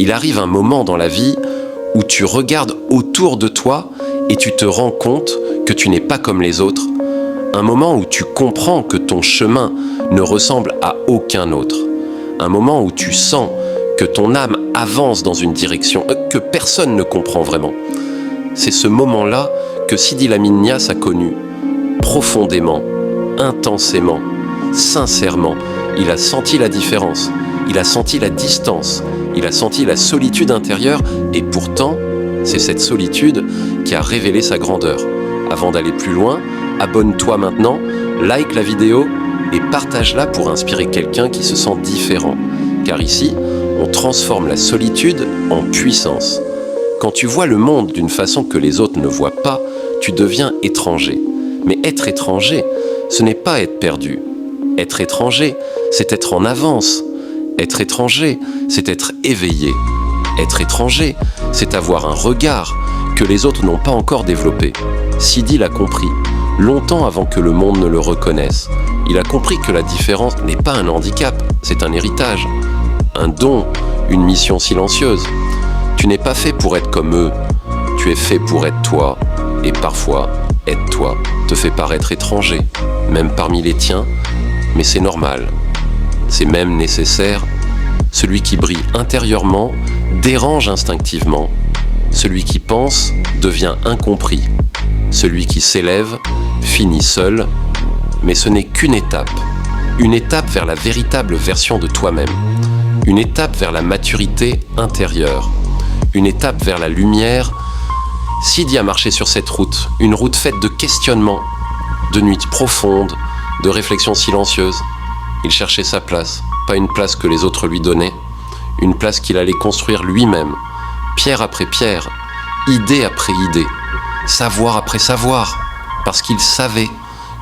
Il arrive un moment dans la vie où tu regardes autour de toi et tu te rends compte que tu n'es pas comme les autres. Un moment où tu comprends que ton chemin ne ressemble à aucun autre. Un moment où tu sens que ton âme avance dans une direction que personne ne comprend vraiment. C'est ce moment-là que Sidi Lamine Niasse a connu profondément, intensément, sincèrement. Il a senti la différence, il a senti la distance, il a senti la solitude intérieure et pourtant, c'est cette solitude qui a révélé sa grandeur. Avant d'aller plus loin, abonne-toi maintenant, like la vidéo et partage-la pour inspirer quelqu'un qui se sent différent. Car ici, on transforme la solitude en puissance. Quand tu vois le monde d'une façon que les autres ne voient pas, tu deviens étranger. Mais être étranger, ce n'est pas être perdu. Être étranger, c'est être en avance. Être étranger, c'est être éveillé. Être étranger, c'est avoir un regard que les autres n'ont pas encore développé. Sidi l'a compris, longtemps avant que le monde ne le reconnaisse. Il a compris que la différence n'est pas un handicap, c'est un héritage, un don, une mission silencieuse. Tu n'es pas fait pour être comme eux, tu es fait pour être toi. Et parfois, être toi te fait paraître étranger, même parmi les tiens, mais c'est normal, c'est même nécessaire. Celui qui brille intérieurement dérange instinctivement. Celui qui pense devient incompris. Celui qui s'élève finit seul. Mais ce n'est qu'une étape. Une étape vers la véritable version de toi-même. Une étape vers la maturité intérieure. Une étape vers la lumière. Sidi a marché sur cette route. Une route faite de questionnements, de nuits profondes, de réflexions silencieuses. Il cherchait sa place. Pas une place que les autres lui donnaient. Une place qu'il allait construire lui-même. Pierre après pierre, idée après idée, savoir après savoir, parce qu'il savait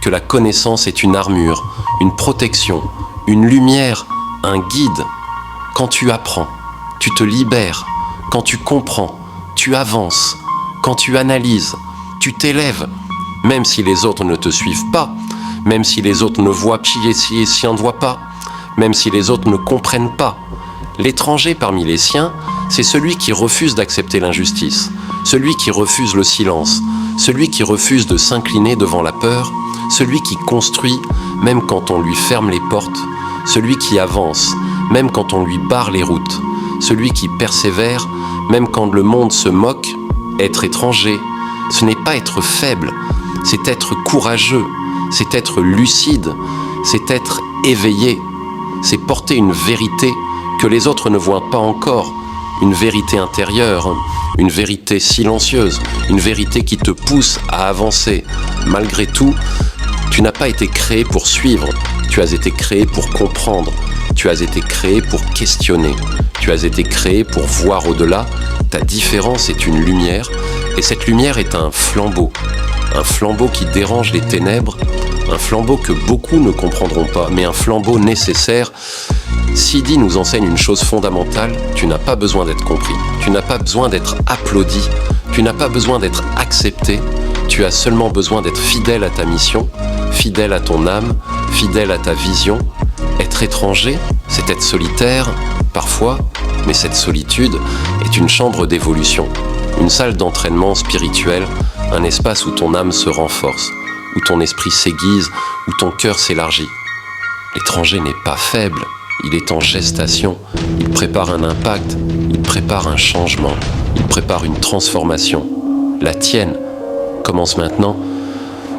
que la connaissance est une armure, une protection, une lumière, un guide. Quand tu apprends, tu te libères. Quand tu comprends, tu avances. Quand tu analyses, tu t'élèves. Même si les autres ne te suivent pas, même si les autres ne voient pied et sien ne voient pas, même si les autres ne comprennent pas. L'étranger parmi les siens, c'est celui qui refuse d'accepter l'injustice, celui qui refuse le silence, celui qui refuse de s'incliner devant la peur, celui qui construit même quand on lui ferme les portes, celui qui avance même quand on lui barre les routes, celui qui persévère même quand le monde se moque. Être étranger, ce n'est pas être faible, c'est être courageux, c'est être lucide, c'est être éveillé, c'est porter une vérité que les autres ne voient pas encore, une vérité intérieure, une vérité silencieuse, une vérité qui te pousse à avancer. Malgré tout, tu n'as pas été créé pour suivre, tu as été créé pour comprendre, tu as été créé pour questionner, tu as été créé pour voir au-delà. Ta différence est une lumière, et cette lumière est un flambeau qui dérange les ténèbres, un flambeau que beaucoup ne comprendront pas, mais un flambeau nécessaire. Sidi nous enseigne une chose fondamentale, tu n'as pas besoin d'être compris, tu n'as pas besoin d'être applaudi, tu n'as pas besoin d'être accepté, tu as seulement besoin d'être fidèle à ta mission, fidèle à ton âme, fidèle à ta vision. Être étranger, c'est être solitaire, parfois, mais cette solitude est une chambre d'évolution, une salle d'entraînement spirituel, un espace où ton âme se renforce, où ton esprit s'aiguise, où ton cœur s'élargit. L'étranger n'est pas faible, il est en gestation, il prépare un impact, il prépare un changement, il prépare une transformation. La tienne commence maintenant.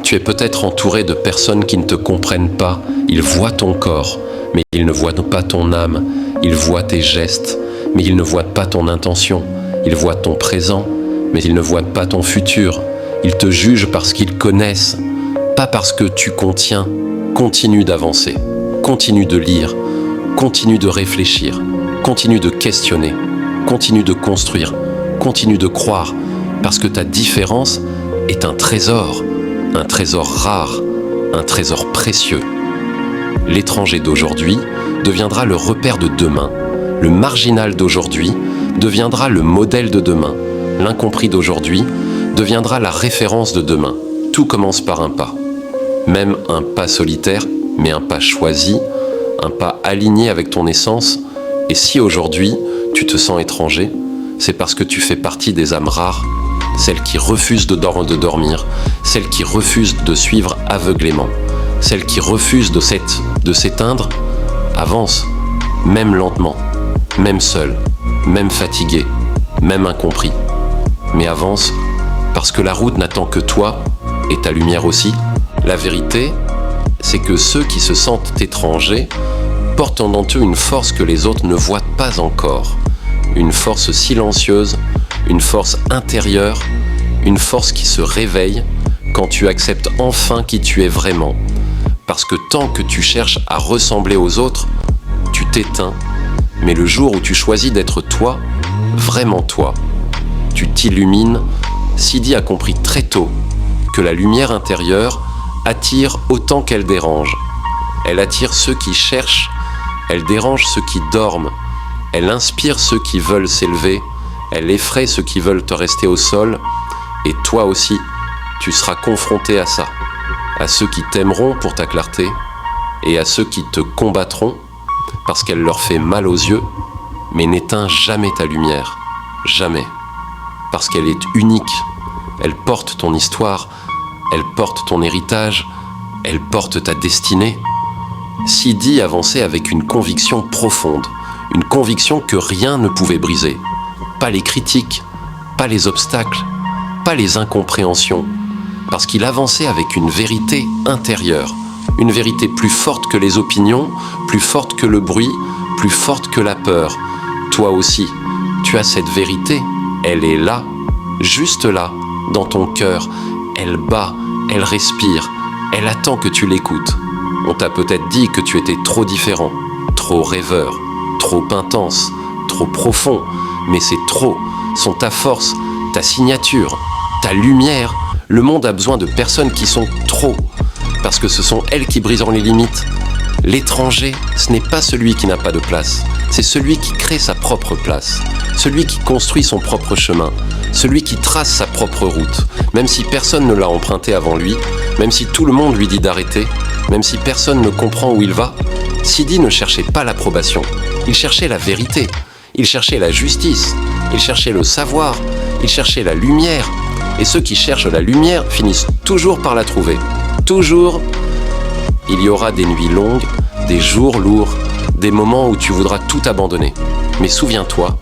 Tu es peut-être entouré de personnes qui ne te comprennent pas, ils voient ton corps, mais ils ne voient pas ton âme, ils voient tes gestes, mais ils ne voient pas ton intention, ils voient ton présent, mais ils ne voient pas ton futur. Ils te jugent parce qu'ils connaissent, pas parce que tu contiens. Continue d'avancer, continue de lire, continue de réfléchir, continue de questionner, continue de construire, continue de croire, parce que ta différence est un trésor rare, un trésor précieux. L'étranger d'aujourd'hui deviendra le repère de demain, le marginal d'aujourd'hui deviendra le modèle de demain, l'incompris d'aujourd'hui deviendra la référence de demain. Tout commence par un pas, même un pas solitaire, mais un pas choisi, un pas aligné avec ton essence, Et si aujourd'hui, tu te sens étranger, c'est parce que tu fais partie des âmes rares, celles qui refusent de dormir, celles qui refusent de suivre aveuglément, celles qui refusent de s'éteindre. Avance, même lentement, même seul, même fatigué, même incompris. Mais avance, parce que la route n'attend que toi et ta lumière aussi. La vérité, c'est que ceux qui se sentent étrangers portent en eux une force que les autres ne voient pas encore. Une force silencieuse, une force intérieure, une force qui se réveille quand tu acceptes enfin qui tu es vraiment. Parce que tant que tu cherches à ressembler aux autres, tu t'éteins. Mais le jour où tu choisis d'être toi, vraiment toi, tu t'illumines. Sidi a compris très tôt que la lumière intérieure attire autant qu'elle dérange. Elle attire ceux qui cherchent, elle dérange ceux qui dorment, elle inspire ceux qui veulent s'élever, elle effraie ceux qui veulent te rester au sol, et toi aussi, tu seras confronté à ça, à ceux qui t'aimeront pour ta clarté, et à ceux qui te combattront, parce qu'elle leur fait mal aux yeux, mais n'éteins jamais ta lumière, jamais, parce qu'elle est unique, elle porte ton histoire, elle porte ton héritage, elle porte ta destinée. Sidi avançait avec une conviction profonde, une conviction que rien ne pouvait briser. Pas les critiques, pas les obstacles, pas les incompréhensions, parce qu'il avançait avec une vérité intérieure, une vérité plus forte que les opinions, plus forte que le bruit, plus forte que la peur. Toi aussi, tu as cette vérité, elle est là, juste là, dans ton cœur. Elle bat, elle respire, elle attend que tu l'écoutes. On t'a peut-être dit que tu étais trop différent, trop rêveur, trop intense, trop profond, mais ces trop sont ta force, ta signature, ta lumière. Le monde a besoin de personnes qui sont trop, parce que ce sont elles qui briseront les limites. L'étranger, ce n'est pas celui qui n'a pas de place, c'est celui qui crée sa propre place, celui qui construit son propre chemin, celui qui trace sa propre route, même si personne ne l'a emprunté avant lui, même si tout le monde lui dit d'arrêter, même si personne ne comprend où il va. Sidi ne cherchait pas l'approbation, il cherchait la vérité, il cherchait la justice, il cherchait le savoir, il cherchait la lumière. Et ceux qui cherchent la lumière finissent toujours par la trouver. Toujours, il y aura des nuits longues, des jours lourds, des moments où tu voudras tout abandonner. Mais souviens-toi,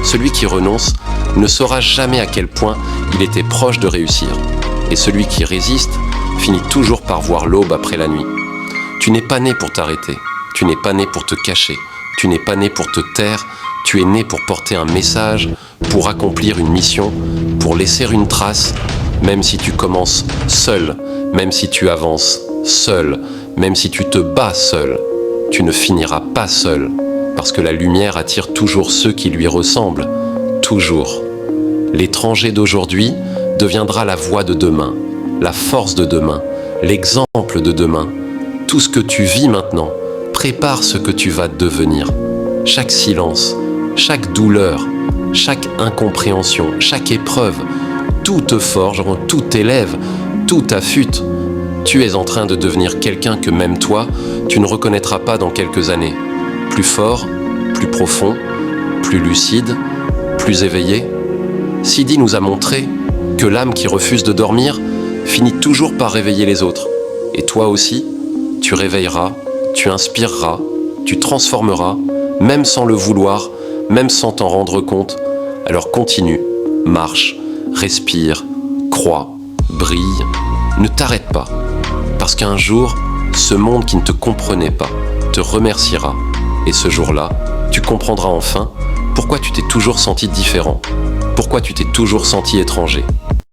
celui qui renonce ne saura jamais à quel point il était proche de réussir. Et celui qui résiste finit toujours par voir l'aube après la nuit. Tu n'es pas né pour t'arrêter, tu n'es pas né pour te cacher, tu n'es pas né pour te taire, tu es né pour porter un message, pour accomplir une mission, pour laisser une trace, même si tu commences seul, même si tu avances seul, même si tu te bats seul, tu ne finiras pas seul, parce que la lumière attire toujours ceux qui lui ressemblent, toujours. L'étranger d'aujourd'hui deviendra la voix de demain, la force de demain, l'exemple de demain. Tout ce que tu vis maintenant prépare ce que tu vas devenir. Chaque silence, chaque douleur, chaque incompréhension, chaque épreuve, tout te forge, tout t'élève, tout t'affûte. Tu es en train de devenir quelqu'un que même toi, tu ne reconnaîtras pas dans quelques années. Plus fort, plus profond, plus lucide, plus éveillé. Sidi nous a montré que l'âme qui refuse de dormir finit toujours par réveiller les autres. Et toi aussi, tu réveilleras, tu inspireras, tu transformeras, même sans le vouloir, même sans t'en rendre compte. Alors continue, marche, respire, crois, brille, ne t'arrête pas. Parce qu'un jour, ce monde qui ne te comprenait pas te remerciera. Et ce jour-là, tu comprendras enfin pourquoi tu t'es toujours senti différent, pourquoi tu t'es toujours senti étranger.